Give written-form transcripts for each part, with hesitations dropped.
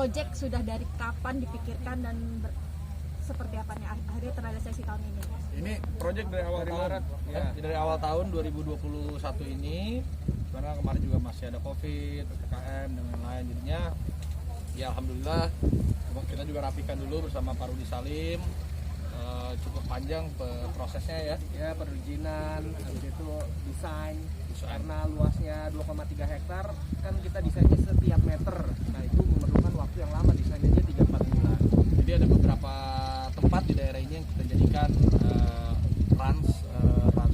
project sudah dari kapan dipikirkan dan seperti apa nih akhirnya terrealisasi tahun ini? Ini project dari awal tahun, dari awal tahun 2021 ini, karena kemarin juga masih ada COVID, PPKM dan lain-lain, jadinya ya alhamdulillah kita juga rapikan dulu bersama Pak Rudi Salim. Cukup panjang prosesnya ya perizinan, habis itu desain. Karena luasnya 2,3 hektar kan kita desainnya setiap meter, nah itu memerlukan waktu yang lama, desainnya 3-4 bulan. Jadi ada beberapa tempat di daerah ini yang kita jadikan Rans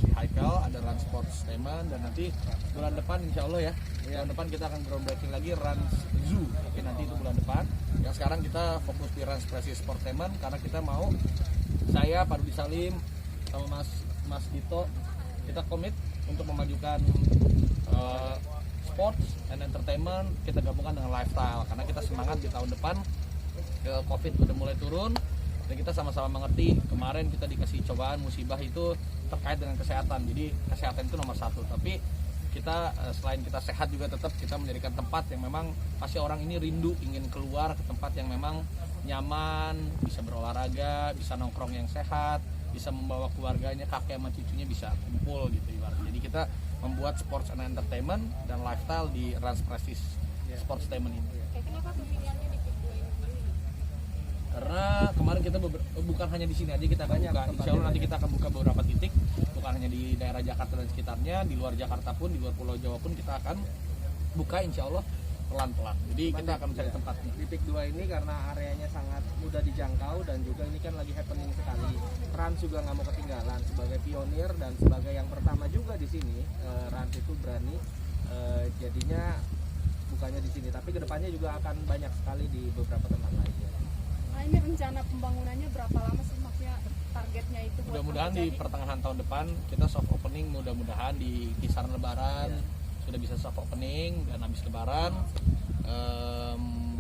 Vehicle, ada Rans Sportainment, dan nanti bulan depan insya Allah bulan depan kita akan groundbreaking lagi Rans Zoo, tapi nanti itu bulan depan. Yang sekarang kita fokus di Rans Prestige Sportainment karena kita mau, saya, Pak Rudi Salim, sama Mas Dito, kita komit untuk memajukan sports and entertainment, kita gabungkan dengan lifestyle karena kita semangat di tahun depan COVID udah mulai turun dan kita sama-sama mengerti kemarin kita dikasih cobaan musibah itu terkait dengan kesehatan, jadi kesehatan itu nomor satu, tapi kita selain kita sehat juga tetap kita menjadikan tempat yang memang pasti orang ini rindu ingin keluar ke tempat yang memang nyaman, bisa berolahraga, bisa nongkrong yang sehat, bisa membawa keluarganya, kakek sama cucunya bisa kumpul gitu ibaratnya. Jadi kita membuat sports and entertainment dan lifestyle di Rans Prestige Sportainment ini. Kenapa pemilihannya di Pik 2 ini? Karena kemarin kita bukan hanya di sini aja kita akan buka. Insya Allah nanti kita akan buka beberapa titik, bukan hanya di daerah Jakarta dan sekitarnya, di luar Jakarta pun, di luar Pulau Jawa pun kita akan buka insya Allah pelan-pelan. Jadi kita akan mencari tempat di Pik 2 ini karena areanya sangat mudah dijangkau dan juga ini kan lagi happening sekali. Rans juga nggak mau ketinggalan sebagai pionir dan sebagai yang pertama juga di sini. Rans itu berani, jadinya bukannya di sini, tapi kedepannya juga akan banyak sekali di beberapa tempat lainnya. Nah ini rencana pembangunannya berapa lama sih, maksudnya targetnya itu? Mudah-mudahan di pertengahan tahun depan kita soft opening, mudah-mudahan di kisaran Lebaran sudah bisa soft opening, dan habis Lebaran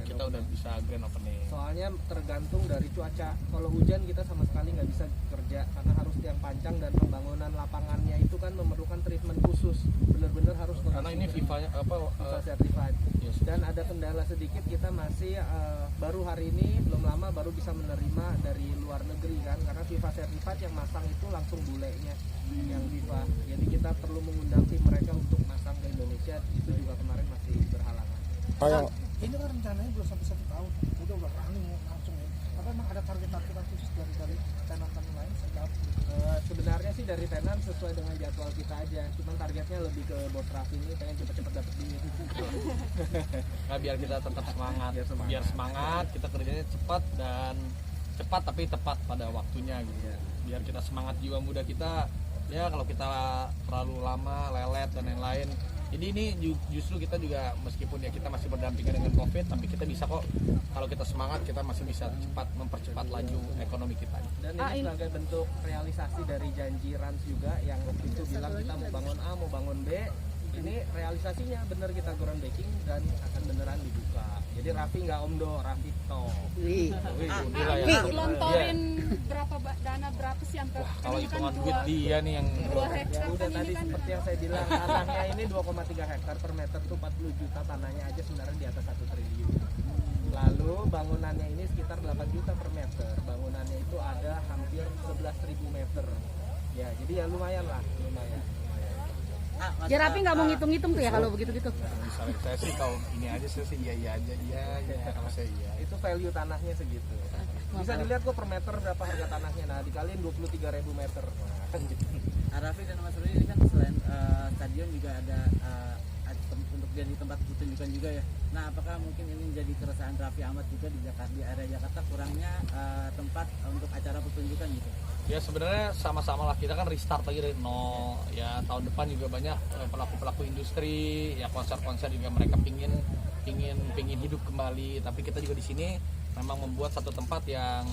kita udah bisa grand opening. Soalnya tergantung dari cuaca. Kalau hujan kita sama sekali nggak bisa kerja karena harus tiang panjang dan pembangunan lapangannya itu kan memerlukan treatment khusus. Benar-benar harus karena ini FIFA certified. Yes. Dan ada kendala sedikit, kita masih baru hari ini belum lama baru bisa menerima dari luar negeri kan, karena FIFA certified yang masang itu langsung bulenya yang FIFA. Jadi kita perlu mengundang tim mereka untuk masang ke Indonesia, itu juga kemarin masih berhalangan. Ini kan rencananya belum sampai 1 tahun, udah running langsung ya. Apa emang ada target-targetan khusus dari tenan lain? Sebenarnya sih dari tenan sesuai dengan jadwal kita aja, cuman targetnya lebih ke bos Raffi ini pengen cepet-cepet dapet duit. Nah, biar kita tetap semangat, biar semangat, kita kerjanya cepat tapi tepat pada waktunya gitu. Biar kita semangat, jiwa muda kita, ya kalau kita terlalu lama lelet dan lain-lain. Jadi ini justru kita juga meskipun ya kita masih berdampingan dengan COVID, tapi kita bisa kok kalau kita semangat kita masih bisa mempercepat laju ekonomi kita. Dan ini sebagai bentuk realisasi dari janji Rans juga yang waktu itu bilang kita mau bangun A, mau bangun B. Ini realisasinya bener, kita groundbreaking dan akan beneran dibuka. Jadi Raffi nggak omdo, Raffi to. Lontorin berapa dana berapa sih sampai? Kalau hitungan duit dia nih yang 2 hektar. Udah tadi kan seperti yang saya bilang, tanahnya ini 2,3 hektar per meter tuh 40 juta, tanahnya aja sebenarnya di atas 1 triliun. Lalu bangunannya ini sekitar 8 juta per meter. Bangunannya itu ada hampir 11.000 meter. Ya, jadi ya lumayan lah, lumayan. Ya Raffi nggak mau ngitung-ngitung tuh ya kalau begitu-gitu. Misalnya saya sih kalau ini aja saya sih iya aja kalau saya iya. Itu value tanahnya segitu. Bisa dilihat kok per meter berapa harga tanahnya. Nah dikaliin 23.000 meter. Raffi dan Mas Rudi ini kan selain stadion juga ada untuk jadi tempat pertunjukan juga ya. Nah apakah mungkin ini menjadi keresahan Raffi Ahmad juga di area Jakarta kurangnya tempat untuk acara pertunjukan gitu? Ya sebenarnya sama-sama lah, kita kan restart lagi dari nol ya. Tahun depan juga banyak pelaku-pelaku industri ya, konser-konser juga mereka pingin hidup kembali, tapi kita juga di sini memang membuat satu tempat yang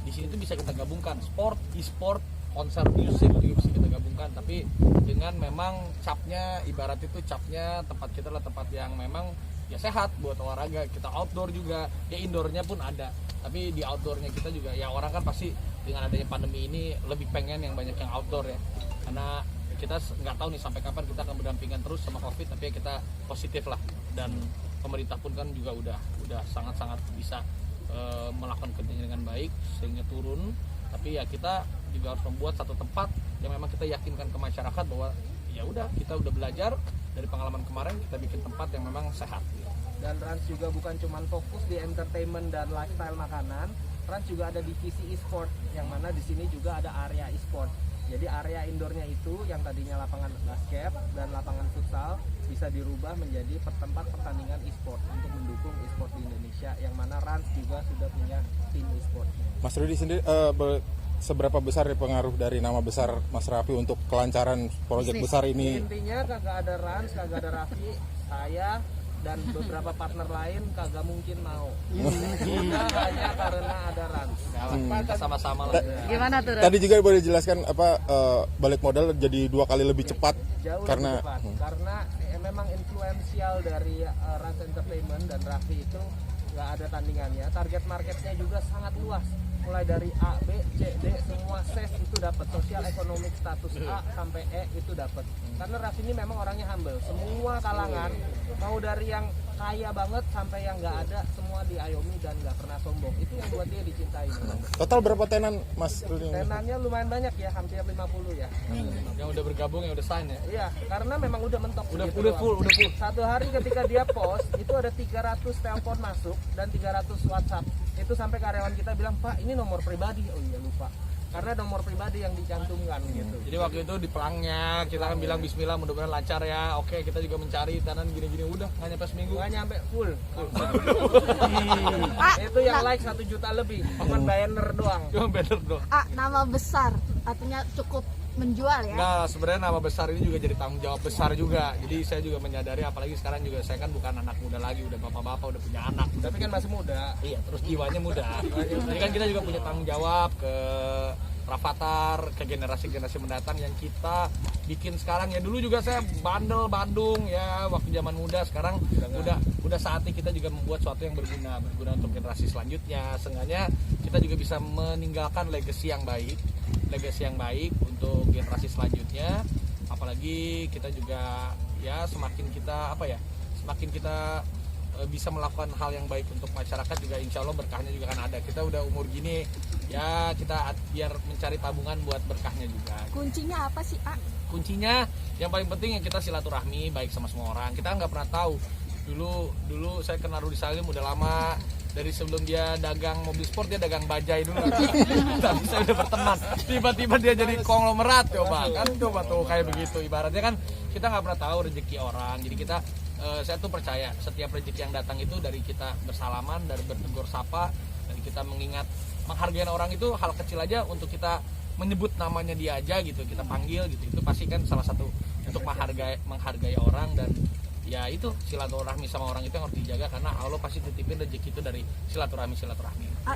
di sini tuh bisa kita gabungkan sport, e-sport, konser musik juga bisa kita gabungkan, tapi dengan memang capnya, ibarat itu capnya tempat kita adalah tempat yang memang ya sehat buat olahraga. Kita outdoor juga, ya indoornya pun ada, tapi di outdoornya kita juga ya orang kan pasti dengan adanya pandemi ini lebih pengen yang banyak yang outdoor ya, karena kita nggak tahu nih sampai kapan kita akan berdampingan terus sama COVID, tapi ya kita positif lah dan pemerintah pun kan juga udah sangat-sangat bisa melakukan kerjanya dengan baik sehingga turun. Tapi ya kita juga harus membuat satu tempat yang memang kita yakinkan ke masyarakat bahwa ya udah, kita udah belajar dari pengalaman kemarin, kita bikin tempat yang memang sehat. Dan Rans juga bukan cuma fokus di entertainment dan lifestyle makanan, Rans juga ada divisi e-sport, yang mana di sini juga ada area e-sport. Jadi area indoornya itu yang tadinya lapangan basket dan lapangan futsal bisa dirubah menjadi tempat pertandingan e-sport untuk mendukung e-sport di Indonesia, yang mana Rans juga sudah punya tim e-sport. Mas Rudi sendiri seberapa besar pengaruh dari nama besar Mas Raffi untuk kelancaran proyek besar ini? Intinya kagak ada Rans, kagak ada Raffi, saya dan beberapa partner lain kagak mungkin mau. Kita hanya karena ada Rans. Kita sama-sama lah. Gimana tuh? Ran? Tadi juga boleh jelaskan balik modal jadi 2 kali lebih cepat Jauh karena lebih cepat. Karena memang influensial dari Rans Entertainment dan Raffi itu nggak ada tandingannya. Target marketnya juga sangat luas, mulai dari A, B, C, D, semua ses itu dapat. Social economic status A sampai E itu dapat. Karena Raffi ini memang orangnya humble. Semua kalangan, mau dari yang kaya banget sampai yang nggak ada, semua diayomi dan nggak pernah sombong. Itu yang buat dia dicintai. total berapa tenan Mas Rudi? Tenannya lumayan banyak ya, hampir 50 ya. Yang udah bergabung, yang udah sign ya. Iya, karena memang udah mentok. Udah gitu full. Satu hari ketika dia post, itu ada 300 telepon masuk dan 300 WhatsApp. Itu sampai karyawan kita bilang, "Pak, ini nomor pribadi." Oh iya, lupa. Karena nomor pribadi yang dicantumkan gitu. Jadi waktu itu di pelangnya kita kan bilang bismillah, mudah-mudahan lancar ya. Oke, kita juga mencari tanan gini-gini, udah nggak nyampe seminggu. Nggak nyampe full. Itu yang like 1 juta lebih, cuman banner doang. Cuma banner doang. Nama besar artinya cukup menjual ya. Nah, sebenarnya nama besar ini juga jadi tanggung jawab besar juga. Jadi saya juga menyadari, apalagi sekarang juga saya kan bukan anak muda lagi, udah bapak-bapak, udah punya anak. Tapi kan masih muda. Iya, terus jiwanya muda. Jadi kan kita juga punya tanggung jawab ke Rafathar, ke generasi-generasi mendatang yang kita bikin sekarang. Ya dulu juga saya bandel Bandung ya waktu zaman muda. Sekarang udah saatnya kita juga membuat sesuatu yang berguna untuk generasi selanjutnya. Seenggaknya kita juga bisa meninggalkan legacy yang baik untuk generasi selanjutnya. Apalagi kita juga ya semakin kita bisa melakukan hal yang baik untuk masyarakat juga, insya Allah berkahnya juga kan ada. Kita udah umur gini ya, kita biar mencari tabungan buat berkahnya juga. Kuncinya apa sih, Kuncinya yang paling penting ya kita silaturahmi baik sama semua orang. Kita nggak pernah tahu. Dulu saya kenal Rudi Salim udah lama. Dari sebelum dia dagang mobil sport, dia dagang bajai dulu. Tapi saya udah berteman. Tiba-tiba dia jadi konglomerat, coba tuh kayak begitu. Ibaratnya kan kita nggak pernah tahu rezeki orang. Jadi saya tuh percaya setiap rezeki yang datang itu dari kita bersalaman, dari bertegur sapa, dari kita menghargai orang itu hal kecil aja, untuk kita menyebut namanya dia aja gitu, kita panggil gitu, itu pasti kan salah satu untuk menghargai orang. Dan ya itu silaturahmi sama orang itu yang harus dijaga, karena Allah pasti titipin rezeki itu dari silaturahmi.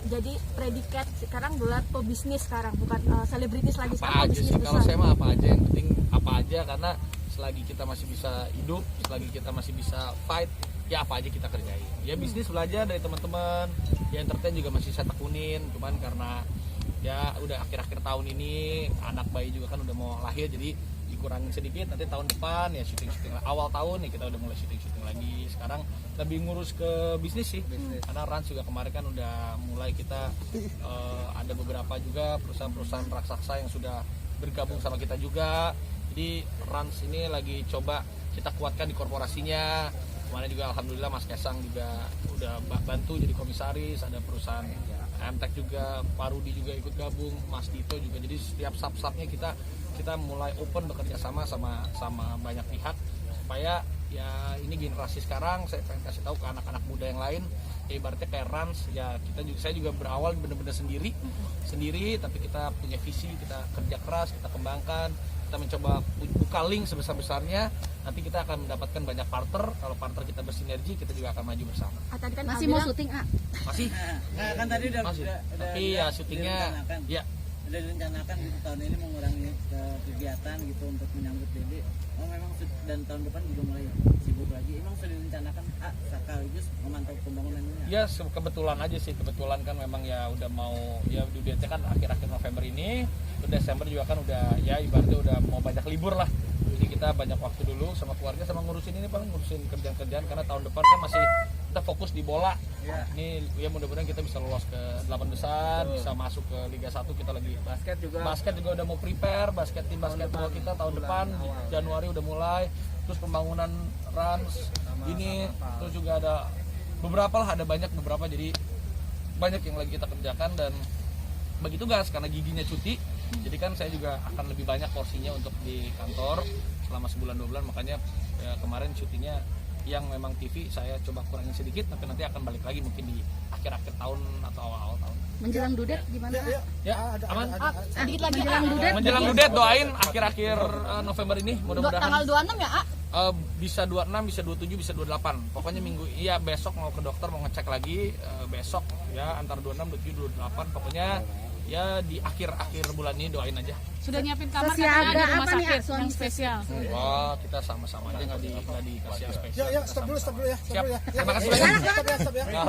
Jadi predikat sekarang buat pebisnis sekarang, bukan selebritis lagi, Apa aja sih, kalau saya mah apa aja, yang penting apa aja, karena selagi kita masih bisa hidup, selagi kita masih bisa fight, ya apa aja kita kerjain. Ya bisnis belajar dari teman-teman, ya entertain juga masih saya tekunin, cuman karena ya udah akhir-akhir tahun ini anak bayi juga kan udah mau lahir, jadi dikurangin sedikit. Nanti tahun depan ya syuting awal tahun nih kita udah mulai syuting lagi. Sekarang lebih ngurus ke bisnis sih, karena Rans juga kemarin kan udah mulai kita ada beberapa juga perusahaan-perusahaan raksasa yang sudah bergabung sama kita juga. Jadi Rans ini lagi coba kita kuatkan di korporasinya. Kemarin juga alhamdulillah Mas Kesang juga udah bantu jadi komisaris, ada perusahaan MTech juga, Pak Rudi juga ikut gabung, Mas Dito juga. Jadi setiap sub-subnya kita mulai open bekerja sama banyak pihak, supaya ya ini generasi sekarang saya pengen kasih tahu ke anak-anak muda yang lain, ya ibaratnya kayak Rans ya, saya juga berawal benar-benar sendiri, tapi kita punya visi, kita kerja keras, kita kembangkan, kita mencoba buka link sebesar-besarnya. Nanti kita akan mendapatkan banyak partner. Kalau partner kita bersinergi, kita juga akan maju bersama. Tadi kan Masih mau syuting, Masih. Nah, kan tadi udah Tapi ya syutingnya ya udah direncanakan gitu, tahun ini mengurangi kegiatan gitu untuk menyambut Dede. Memang dan tahun depan juga mulai sibuk lagi. Emang sudah direncanakan sekaligus memantau pembangunannya? Ya kebetulan aja sih, kebetulan kan memang ya udah mau ya duitnya kan akhir-akhir November ini, Desember juga kan udah ya ibaratnya udah mau banyak libur lah. Jadi kita kita banyak waktu dulu sama keluarga, sama ngurusin ini Bang, ngurusin kerjaan-kerjaan, karena tahun depan kan masih kita fokus di bola. Ini ya mudah-mudahan kita bisa lolos ke 8 besar, bisa masuk ke Liga 1. Kita lagi basket juga udah mau prepare, tim basketball kita tahun depan Januari udah mulai. Terus pembangunan Rans ini, terus juga ada beberapa lah, ada beberapa, jadi banyak yang lagi kita kerjakan. Dan bagi tugas karena giginya cuti, jadi kan saya juga akan lebih banyak porsinya untuk di kantor selama sebulan 2 bulan. Makanya ya, kemarin syutingnya yang memang TV saya coba kurangin sedikit, tapi nanti akan balik lagi mungkin di akhir-akhir tahun atau awal tahun. Menjelang Dudet gimana? Ya, aman. Sedikit lagi Menjelang Dudet doain akhir-akhir November ini mudah-mudahan. Tanggal 26 ya, Bisa 26, bisa 27, bisa 28. Pokoknya minggu iya besok mau ke dokter mau ngecek lagi, besok ya antara 26, 27, 28. Pokoknya ya di akhir-akhir bulan ini doain aja. Sudah nyiapin kamar Sosial katanya di ada rumah apa nih, sakit Suami? yang spesial. Wah, kita sama-sama aja nggak dikasih yang spesial. Ya, stop dulu ya. Siap. Terima kasih Stop banyak. ya.